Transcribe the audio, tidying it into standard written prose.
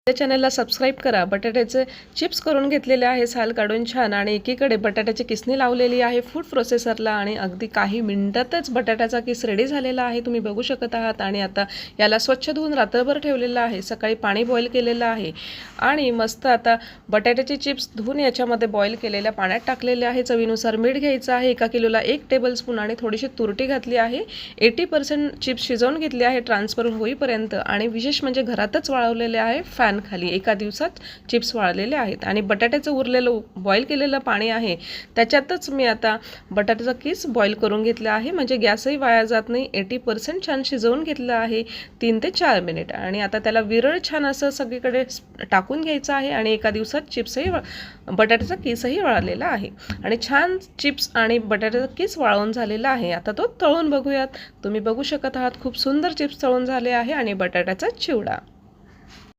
त्या चॅनलला सबस्क्राईब करा। बटाट्याचे चिप्स करून घेतलेले आहे, साल काढून छान, आणि एकीकडे बटाट्याची किसणी लावलेली आहे फूड प्रोसेसरला, आणि अगदी काही मिनिटातच बटाट्याचा किस रेडी झालेला आहे, तुम्ही बघू शकत आहात। आणि आता याला स्वच्छ धुवून रात्रभर ठेवलेलं आहे, सकाळी पाणी बॉईल केलेलं आहे, आणि मस्त आता बटाट्याचे चिप्स धुवून याच्यामध्ये बॉईल केलेल्या पाण्यात टाकलेले आहे। चवीनुसार मीठ घ्यायचं आहे, 1 किलोला 1 टेबलस्पून, आणि थोडीशी तुरटी घातली आहे। 80% चिप्स शिजवून घेतले आहे ट्रान्सफर होईपर्यंत, आणि विशेष म्हणजे घरातच वाळवलेले आहे फॅन खाली। 1 दिवसात चिप्स वाळलेले आहेत, आणि बटाट्याचं उरलेलं बॉईल केलेलं पाणी आहे त्याच्यातच मी आता बटाट्याचा किस बॉईल करून घेतला आहे, म्हणजे गॅसही वाया जात नाही। 80% छान शिजवून घेतलं आहे 3 ते 4 मिनिट, आणि आता त्याला विरळ छान असं सगळीकडे टाकून घ्यायचं आहे, आणि 1 दिवसात चिप्सही बटाट्याचा किसही वाळलेला आहे, आणि छान चिप्स आणि बटाट्याचा किस वाळवून झालेला आहे। आता तो तळून बघूयात। तुम्ही बघू शकत आहात खूप सुंदर चिप्स तळून झाले आहे, आणि बटाट्याचा चिवडा।